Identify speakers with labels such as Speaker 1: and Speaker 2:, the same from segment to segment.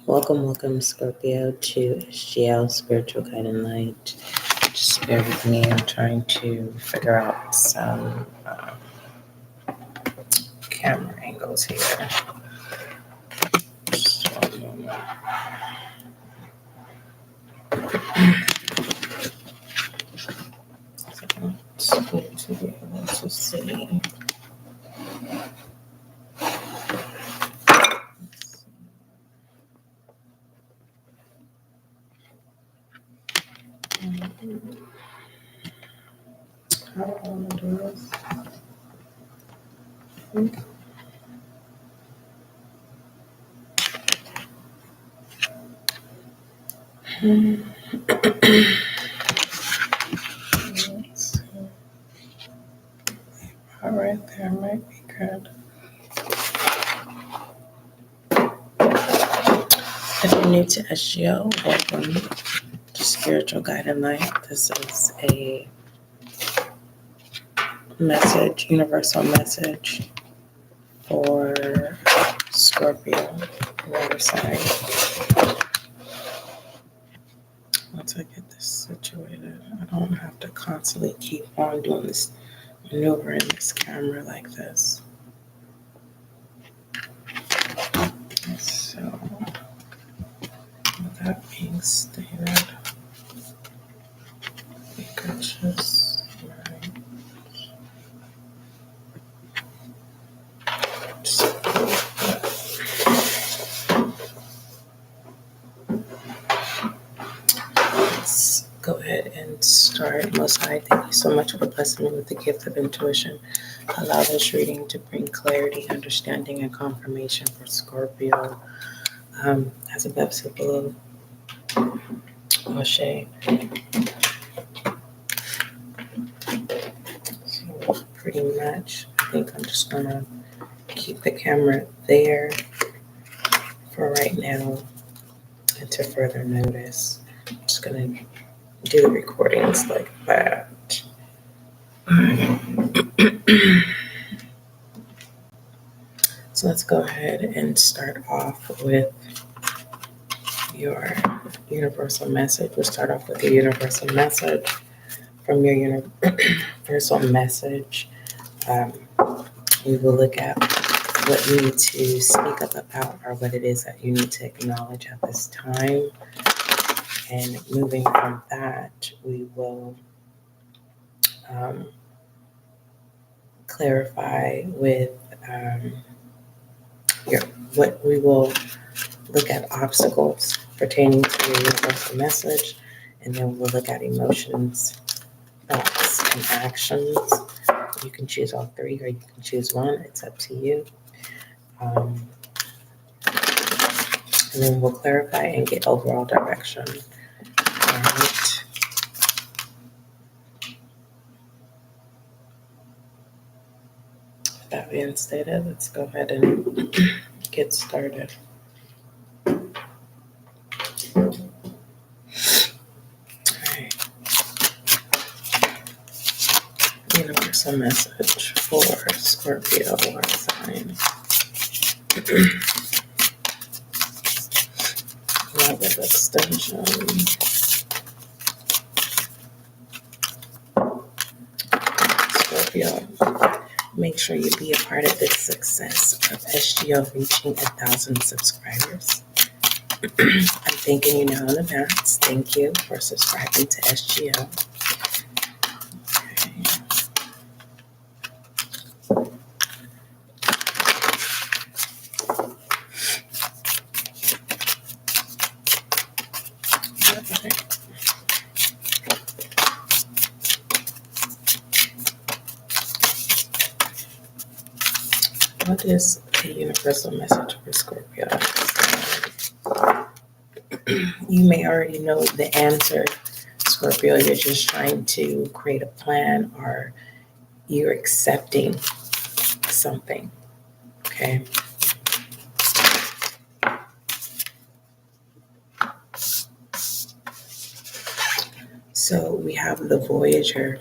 Speaker 1: Welcome, Scorpio, to SGL Spiritual Guide and Light. Just bear with me. I'm trying to figure out some camera angles here. Just one moment. So it's good to be able to see. How do I want to do this? All right, there might be good. If you're new to SGL, welcome to Spiritual Guide and Light. This is a message, universal message for Scorpio, water sign. Once I get this situated, I don't have to constantly keep on doing this, maneuvering this camera like this. So, with that being stated, we could just let's go ahead and start. Most High, thank you so much for blessing me with the gift of intuition. Allow this reading to bring clarity, understanding, and confirmation for Scorpio. As above, so below. Oshe. So pretty much, I think I'm just gonna keep the camera there for right now until further notice. I'm just gonna do the recordings like that. So let's go ahead and start off with your universal message. We'll start off with the universal message. From your universal message, we will look at what you need to speak up about or what it is that you need to acknowledge at this time. And moving from that, we will clarify with what we will look at obstacles pertaining to your universal message, and then we'll look at emotions, thoughts, and actions. You can choose all three, or you can choose one. It's up to you. And then we'll clarify and get overall direction. All right. With that being stated, let's go ahead and get started. Universal message for Scorpio water sign. Love of extension. Scorpio, make sure you be a part of the success of SGL reaching 1,000 subscribers. I'm thanking you now in advance. Thank you for subscribing to SGL. What is the universal message for Scorpio? You may already know the answer, Scorpio. You're just trying to create a plan, or you're accepting something, okay? So we have the Voyager.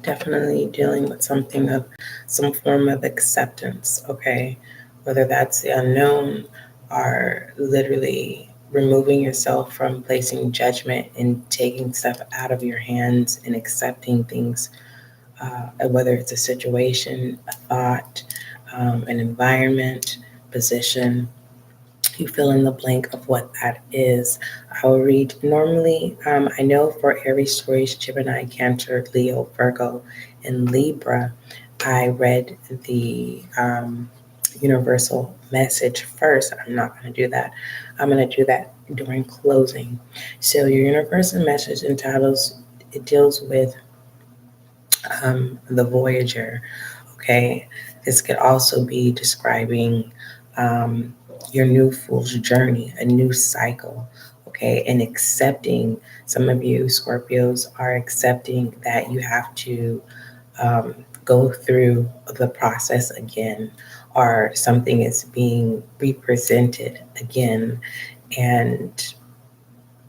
Speaker 1: Definitely dealing with something of some form of acceptance, okay? whether that's the unknown or literally removing yourself from placing judgment and taking stuff out of your hands and accepting things, whether it's a situation, a thought, an environment, position. You fill in the blank of what that is. I will read normally. I know for Aries, Taurus, Gemini, Cancer, Leo, Virgo, and Libra, I read the universal message first. I'm not going to do that. I'm going to do that during closing. So your universal message entitles, it deals with the Voyager. Okay, this could also be describing your new fool's journey, a new cycle. Okay, and accepting. Some of you Scorpios are accepting that you have to go through the process again, or something is being represented again, and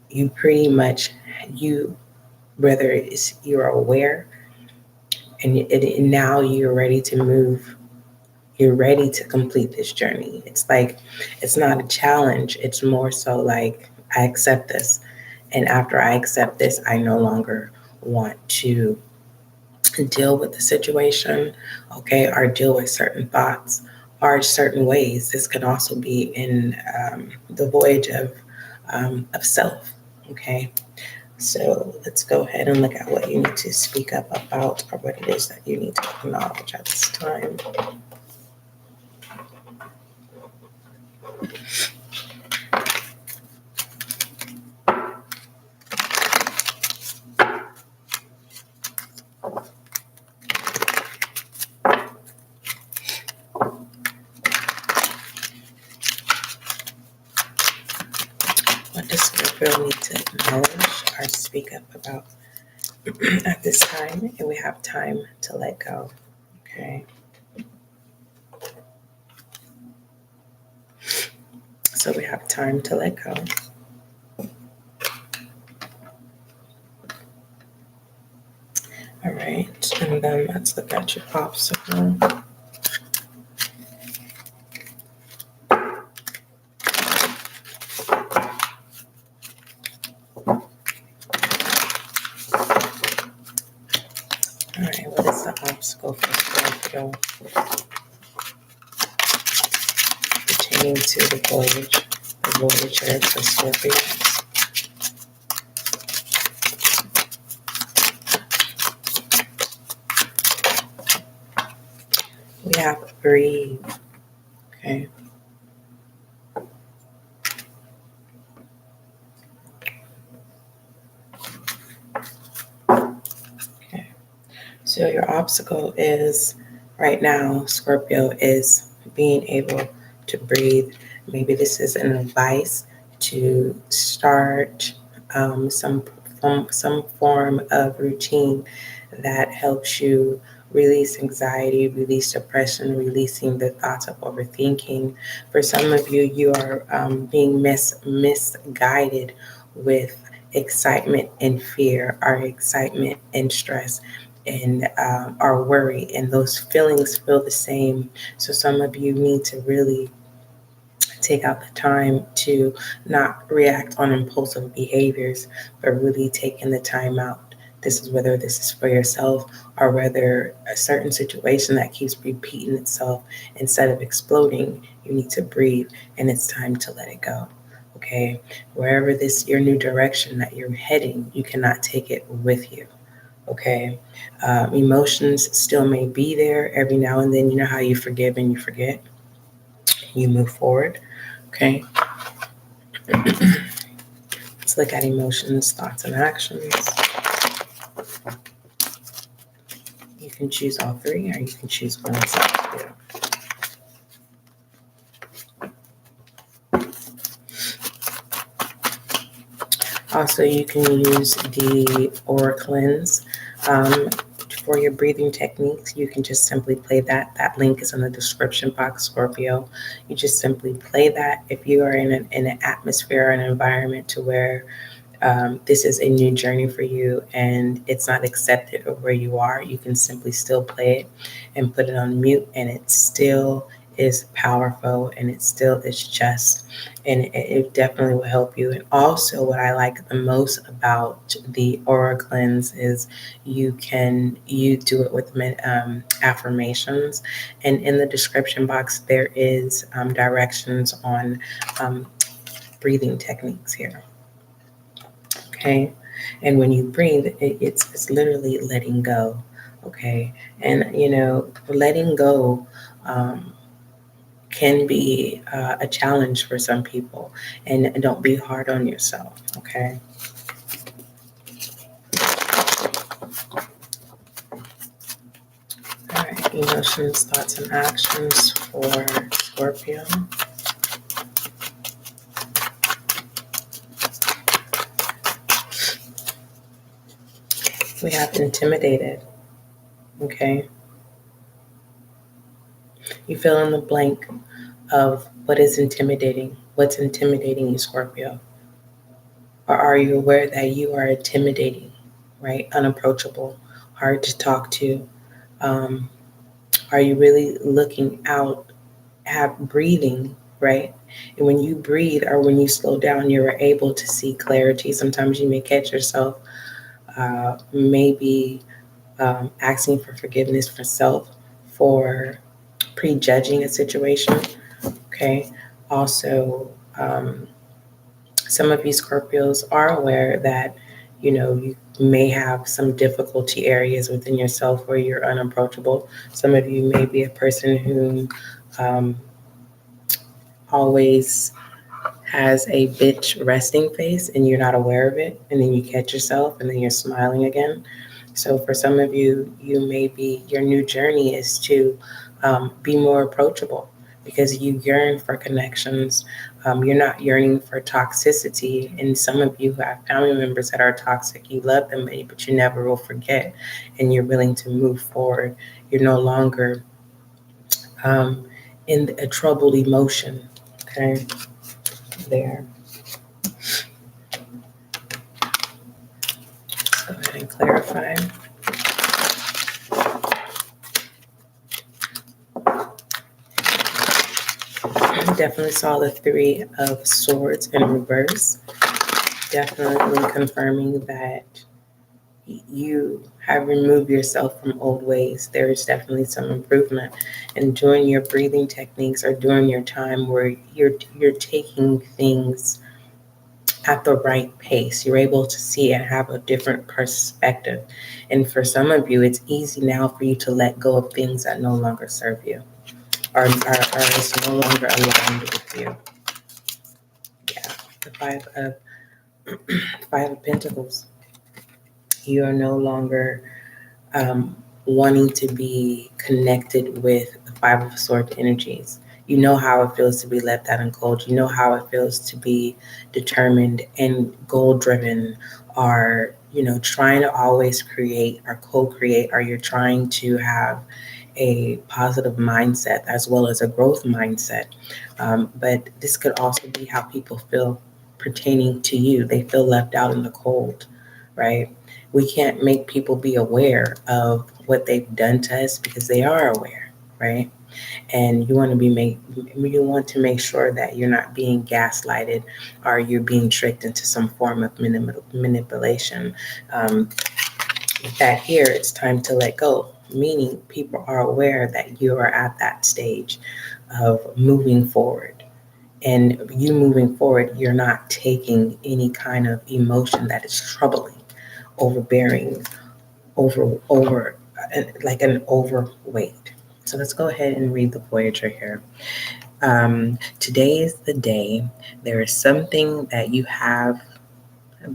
Speaker 1: you pretty much you whether it's you're aware and now you're ready to move. You're ready to complete this journey. It's like, it's not a challenge. It's more so like, I accept this. And after I accept this, I no longer want to deal with the situation, okay, or deal with certain thoughts or certain ways. This could also be in the voyage of self, okay? So let's go ahead and look at what you need to speak up about or what it is that you need to acknowledge at this time. What does Scorpio need to acknowledge or speak up about at this time? And we have time to let go. Okay. So we have time to let go. All right. And then let's look at your obstacle. All right. What is the obstacle for Scorpio pertaining to the Voyager for Scorpio? We have breathe. Okay. Okay. So your obstacle is right now, Scorpio, is being able to breathe. Maybe this is an advice to start some form of routine that helps you release anxiety, release depression, releasing the thoughts of overthinking. For some of you, you are being misguided with excitement and fear, or excitement and stress, and our worry, and those feelings feel the same. So some of you need to really take out the time to not react on impulsive behaviors, but really taking the time out. This is whether this is for yourself or whether a certain situation that keeps repeating itself, instead of exploding, you need to breathe and it's time to let it go. Okay, wherever this your new direction that you're heading, you cannot take it with you. Okay, emotions still may be there every now and then. You know how you forgive and you forget, you move forward. Okay, let's look at emotions, thoughts, and actions. You can choose all three, or you can choose one. It's up to you. Also, you can use the aura cleanse for your breathing techniques. You can just simply play that. That link is in the description box, Scorpio. You just simply play that. If you are in an atmosphere or an environment to where this is a new journey for you and it's not accepted of where you are, you can simply still play it and put it on mute, and it still is powerful, and it still is just, and it definitely will help you. And also, what I like the most about the aura cleanse is you do it with affirmations, and in the description box there is directions on breathing techniques here. Okay, and when you breathe, it's literally letting go. Okay, and letting go can be a challenge for some people, and don't be hard on yourself. Okay. All right, emotions, thoughts, and actions for Scorpio. We have intimidated. Okay. You fill in the blank of what is intimidating. What's intimidating you, Scorpio? Or are you aware that you are intimidating, right? Unapproachable, hard to talk to. Are you really looking out, breathing, right? And when you breathe or when you slow down, you're able to see clarity. Sometimes you may catch yourself maybe asking for forgiveness for self, for prejudging a situation. Okay. Also, some of you Scorpios are aware that, you may have some difficulty areas within yourself where you're unapproachable. Some of you may be a person who always has a bitch resting face and you're not aware of it. And then you catch yourself and then you're smiling again. So for some of you, your new journey is to be more approachable because you yearn for connections. You're not yearning for toxicity. And some of you who have family members that are toxic, you love them, but you never will forget, and you're willing to move forward. You're no longer in a troubled emotion. Okay, there. Let's go ahead and clarify. Definitely saw the Three of Swords in reverse. Definitely confirming that you have removed yourself from old ways. There is definitely some improvement. And doing your breathing techniques or during your time where you're taking things at the right pace, you're able to see and have a different perspective. And for some of you, it's easy now for you to let go of things that no longer serve you. Are is no longer aligned with you. Yeah, the Five of Pentacles. You are no longer wanting to be connected with the Five of Swords energies. You know how it feels to be left out in cold. You know how it feels to be determined and goal-driven, or trying to always create or co-create, or you're trying to have a positive mindset as well as a growth mindset. But this could also be how people feel pertaining to you. They feel left out in the cold, right? We can't make people be aware of what they've done to us because they are aware, right? And you want to make sure that you're not being gaslighted or you're being tricked into some form of manipulation. That here it's time to let go, meaning people are aware that you are at that stage of moving forward. And you moving forward, you're not taking any kind of emotion that is troubling, overbearing, over like an overweight. So let's go ahead and read the Voyager here. Today is the day. There is something that you have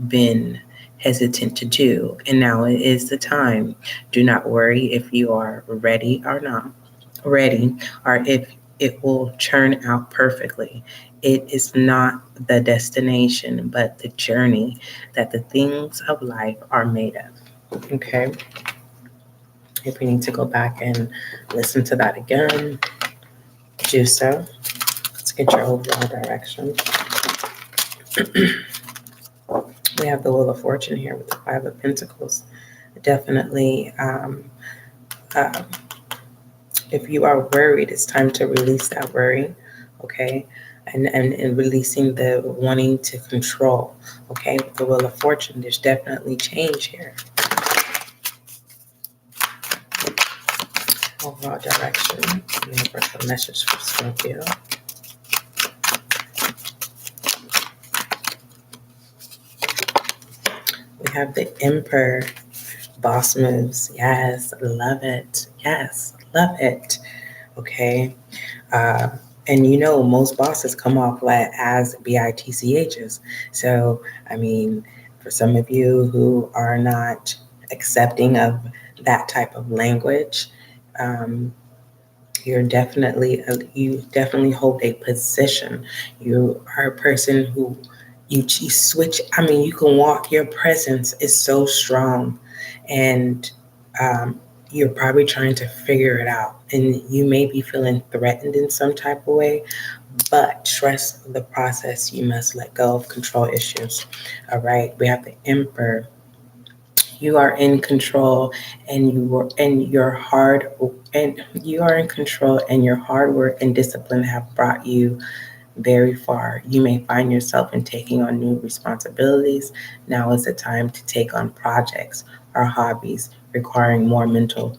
Speaker 1: been hesitant to do, and now it is the time. Do not worry if you are ready or not ready, or if it will turn out perfectly. It is not the destination, but the journey that the things of life are made of. Okay. If we need to go back and listen to that again, do so. Let's get your overall direction. We have the Wheel of Fortune here with the Five of Pentacles. Definitely If you are worried, it's time to release that worry, okay? And releasing the wanting to control, okay? With the Wheel of Fortune, there's definitely change here. Overall direction, universal message for Scorpio. We have the Emperor, boss moves. Yes, love it. Yes, love it. Okay. And you know, most bosses come off as BITCHs. So, I mean, for some of you who are not accepting of that type of language, um, you definitely hold a position. You are a person who you switch. I mean, you can walk. Your presence is so strong, and you're probably trying to figure it out. And you may be feeling threatened in some type of way, but trust the process. You must let go of control issues. All right. We have the Emperor. You are in control, and you are in control, and your hard work and discipline have brought you very far. You may find yourself in taking on new responsibilities. Now is the time to take on projects or hobbies requiring more mental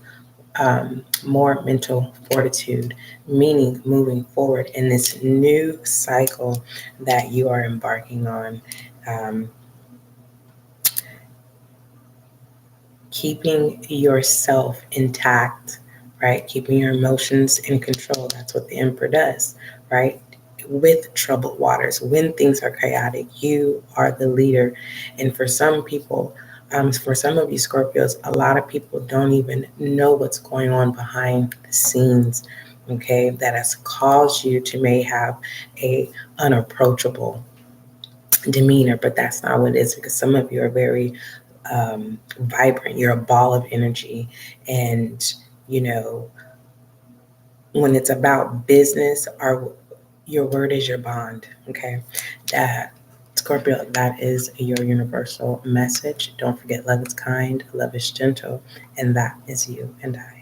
Speaker 1: fortitude, meaning moving forward in this new cycle that you are embarking on. Um, Keeping yourself intact, right? Keeping your emotions in control. That's what the Emperor does, right? With troubled waters, when things are chaotic, you are the leader. And for some people, for some of you Scorpios, a lot of people don't even know what's going on behind the scenes, okay? That has caused you to may have a unapproachable demeanor, but that's not what it is, because some of you are very vibrant. You're a ball of energy. And, you know, when it's about business, your word is your bond. Okay. That Scorpio, that is your universal message. Don't forget, love is kind, love is gentle, and that is you and I.